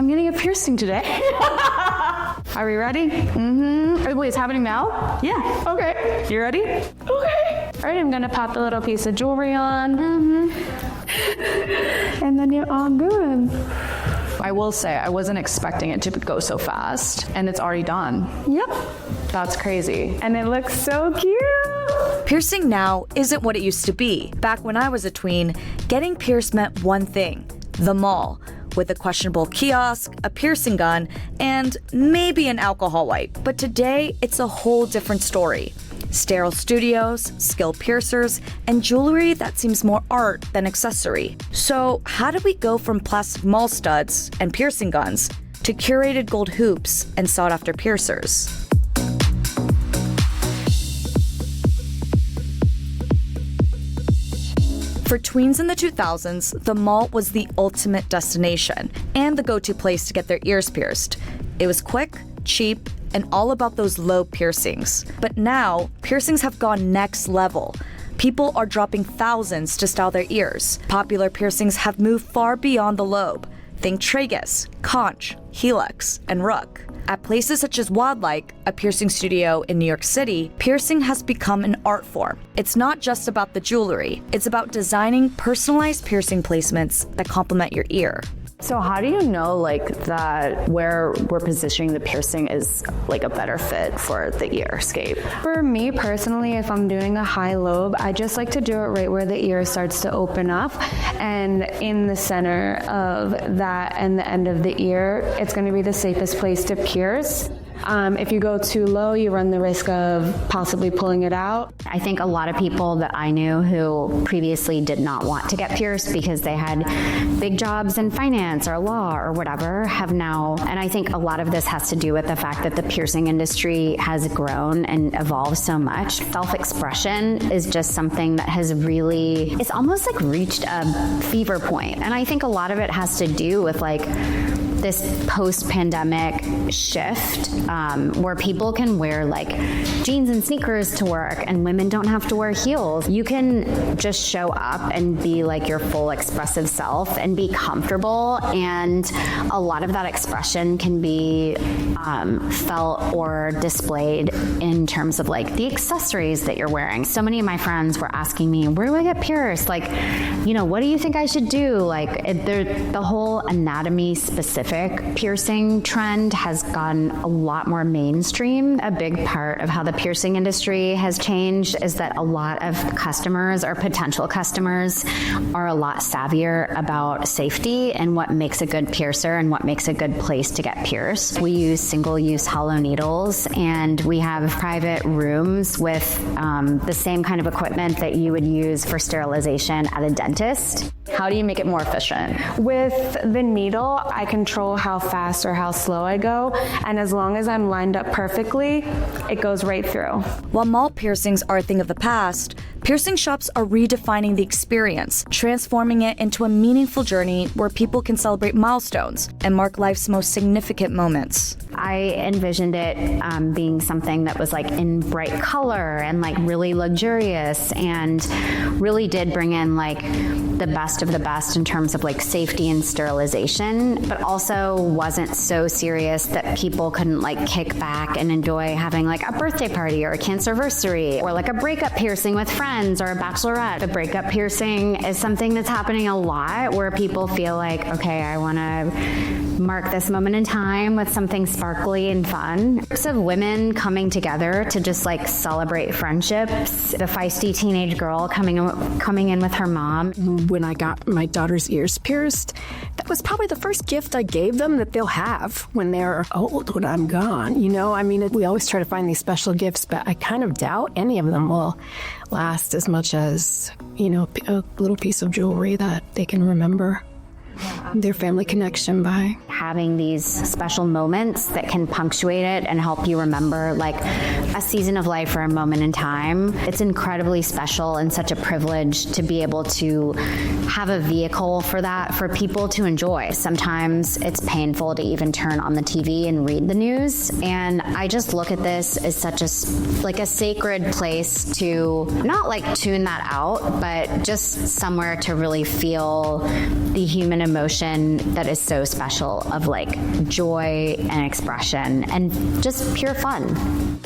getting a piercing today. Are we ready? Mm-hmm. Wait, it's happening now? Yeah. Okay. You ready? Okay. All right, I'm gonna pop a little piece of jewelry on. Mm-hmm. And then you're all good. I will say, I wasn't expecting it to go so fast, and it's already done. Yep. That's crazy. And it looks so cute. Piercing now isn't what it used to be. Back when I was a tween, getting pierced meant one thing: the mall, with a questionable kiosk, a piercing gun, and maybe an alcohol wipe. But today, it's a whole different story. Sterile studios, skilled piercers, and jewelry that seems more art than accessory. So how do we go from plastic mall studs and piercing guns to curated gold hoops and sought-after piercers? For tweens in the 2000s, the mall was the ultimate destination and the go-to place to get their ears pierced. It was quick, cheap, and all about those low piercings. But now, piercings have gone next level. People are dropping thousands to style their ears. Popular piercings have moved far beyond the lobe. Think tragus, conch, helix, and rook. At places such as Wildlight, a piercing studio in New York City, piercing has become an art form. It's not just about the jewelry. It's about designing personalized piercing placements that complement your ear. So how do you know that where we're positioning the piercing is a better fit for the earscape? For me personally, if I'm doing a high lobe, I just like to do it right where the ear starts to open up, and in the center of that and the end of the ear, it's going to be the safest place to pierce. If you go too low, you run the risk of possibly pulling it out. I think a lot of people that I knew who previously did not want to get pierced because they had big jobs in finance or law or whatever have now, and I think a lot of this has to do with the fact that the piercing industry has grown and evolved so much. Self-expression is just something that has really, it's almost reached a fever point. And I think a lot of it has to do with this post-pandemic shift where people can wear jeans and sneakers to work and women don't have to wear heels. You can just show up and be your full expressive self and be comfortable, and a lot of that expression can be felt or displayed in terms of the accessories that you're wearing. So many of my friends were asking me, where do I get pierced? What do you think I should do? The whole anatomy specific piercing trend has gone a lot more mainstream. A big part of how the piercing industry has changed is that a lot of customers or potential customers are a lot savvier about safety and what makes a good piercer and what makes a good place to get pierced. We use single-use hollow needles, and we have private rooms with the same kind of equipment that you would use for sterilization at a dentist. How do you make it more efficient? With the needle, I control how fast or how slow I go, and as long as I'm lined up perfectly, it goes right through. While mall piercings are a thing of the past, piercing shops are redefining the experience, transforming it into a meaningful journey where people can celebrate milestones and mark life's most significant moments. I envisioned it being something that was in bright color and really luxurious, and really did bring in the best of the best in terms of safety and sterilization, but also wasn't so serious that people couldn't kick back and enjoy having a birthday party or a cancerversary or a breakup piercing with friends or a bachelorette. The breakup piercing is something that's happening a lot where people feel okay, I want to mark this moment in time with something sparkly and fun. Groups of women coming together to just celebrate friendships. The feisty teenage girl coming in with her mom. When I got my daughter's ears pierced, that was probably the first gift I gave them that they'll have when they're old, when I'm gone. We always try to find these special gifts, but I kind of doubt any of them will last as much as, a little piece of jewelry that they can remember their family connection by. Having these special moments that can punctuate it and help you remember a season of life or a moment in time. It's incredibly special and such a privilege to be able to have a vehicle for that for people to enjoy. Sometimes it's painful to even turn on the TV and read the news, and I just look at this as such a sacred place to not like tune that out, but just somewhere to really feel the human emotion that is so special of like joy and expression and just pure fun.